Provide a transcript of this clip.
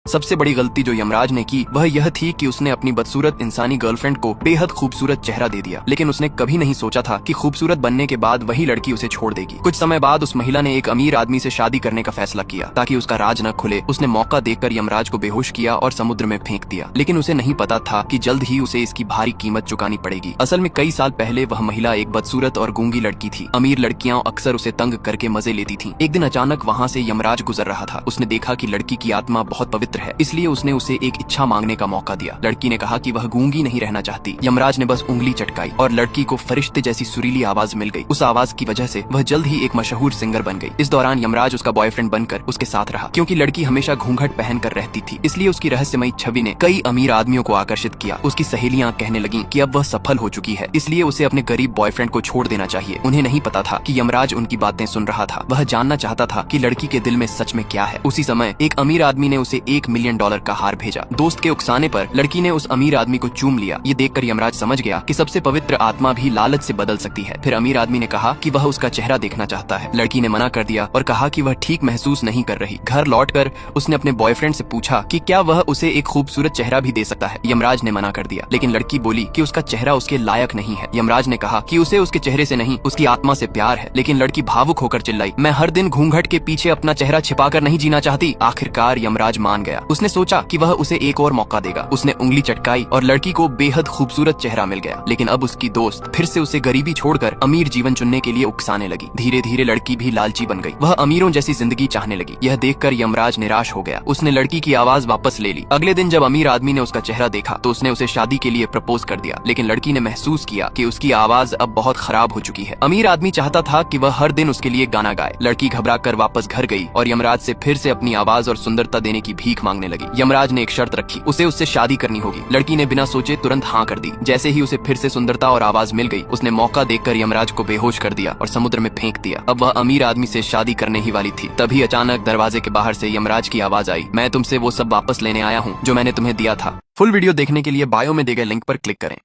सबसे बड़ी गलती जो यमराज ने की वह यह थी कि उसने अपनी बदसूरत इंसानी गर्लफ्रेंड को बेहद खूबसूरत चेहरा दे दिया, लेकिन उसने कभी नहीं सोचा था कि खूबसूरत बनने के बाद वही लड़की उसे छोड़ देगी। कुछ समय बाद उस महिला ने एक अमीर आदमी से शादी करने का फैसला किया ताकि उसका राज न खुले। उसने मौका देखकर यमराज को बेहोश किया और समुद्र में फेंक दिया, लेकिन उसे नहीं पता था कि जल्द ही उसे इसकी भारी कीमत चुकानी पड़ेगी। असल में कई साल पहले वह महिला एक बदसूरत और गूंगी लड़की थी। अमीर लड़कियां अक्सर उसे तंग करके मजे लेती थीं। एक दिन अचानक वहाँ से यमराज गुजर रहा था। उसने देखा कि लड़की की आत्मा बहुत पवित्र है, इसलिए उसने उसे एक इच्छा मांगने का मौका दिया। लड़की ने कहा कि वह गूंगी नहीं रहना चाहती। यमराज ने बस उंगली चटकाई और लड़की को फरिश्ते जैसी सुरीली आवाज मिल गई। उस आवाज की वजह से वह जल्द ही एक मशहूर सिंगर बन गई। इस दौरान यमराज उसका बॉयफ्रेंड बनकर उसके साथ रहा। क्योंकि लड़की हमेशा घूंघट पहनकर रहती थी, इसलिए उसकी रहस्यमयी छवि ने कई अमीर आदमियों को आकर्षित किया। उसकी सहेलियां कहने लगीं कि अब वह सफल हो चुकी है, इसलिए उसे अपने गरीब बॉयफ्रेंड को छोड़ देना चाहिए। उन्हें नहीं पता था कि यमराज उनकी बातें सुन रहा था। वह जानना चाहता था कि लड़की के दिल में सच में क्या है। उसी समय एक अमीर आदमी ने उसे $1 मिलियन का हार भेजा। दोस्त के उकसाने पर लड़की ने उस अमीर आदमी को चूम लिया। ये देखकर यमराज समझ गया कि सबसे पवित्र आत्मा भी लालच से बदल सकती है। फिर अमीर आदमी ने कहा कि वह उसका चेहरा देखना चाहता है। लड़की ने मना कर दिया और कहा कि वह ठीक महसूस नहीं कर रही। घर लौटकर उसने अपने बॉयफ्रेंड से पूछा कि क्या वह उसे एक खूबसूरत चेहरा भी दे सकता है। यमराज ने मना कर दिया, लेकिन लड़की बोली कि उसका चेहरा उसके लायक नहीं है। यमराज ने कहा कि उसे उसके चेहरे से नहीं, उसकी आत्मा से प्यार है। लेकिन लड़की भावुक होकर चिल्लाई, मैं हर दिन घूंघट के पीछे अपना चेहरा छिपाकर नहीं जीना चाहती। आखिरकार यमराज मान गया। उसने सोचा कि वह उसे एक और मौका देगा। उसने उंगली चटकाई और लड़की को बेहद खूबसूरत चेहरा मिल गया। लेकिन अब उसकी दोस्त फिर से उसे गरीबी छोड़कर अमीर जीवन चुनने के लिए उकसाने लगी। धीरे धीरे लड़की भी लालची बन गई। वह अमीरों जैसी जिंदगी चाहने लगी। यह देखकर यमराज निराश हो गया। उसने लड़की की आवाज वापस ले ली। अगले दिन जब अमीर आदमी ने उसका चेहरा देखा तो उसने उसे शादी के लिए प्रपोज कर दिया, लेकिन लड़की ने महसूस किया कि उसकी आवाज अब बहुत खराब हो चुकी है। अमीर आदमी चाहता था कि वह हर दिन उसके लिए गाना गाए। लड़की घबराकर वापस घर गई और यमराज से फिर से अपनी आवाज और सुंदरता देने की भीख मांगने लगी। यमराज ने एक शर्त रखी, उसे उससे शादी करनी होगी। लड़की ने बिना सोचे तुरंत हाँ कर दी। जैसे ही उसे फिर से सुंदरता और आवाज मिल गई, उसने मौका देखकर यमराज को बेहोश कर दिया और समुद्र में फेंक दिया। अब वह अमीर आदमी से शादी करने ही वाली थी। तभी अचानक दरवाजे के बाहर से यमराज की आवाज आई, मैं तुमसे वो सब वापस लेने आया हूँ जो मैंने तुम्हें दिया था। फुल वीडियो देखने के लिए बायो में दिए गए लिंक पर क्लिक करें।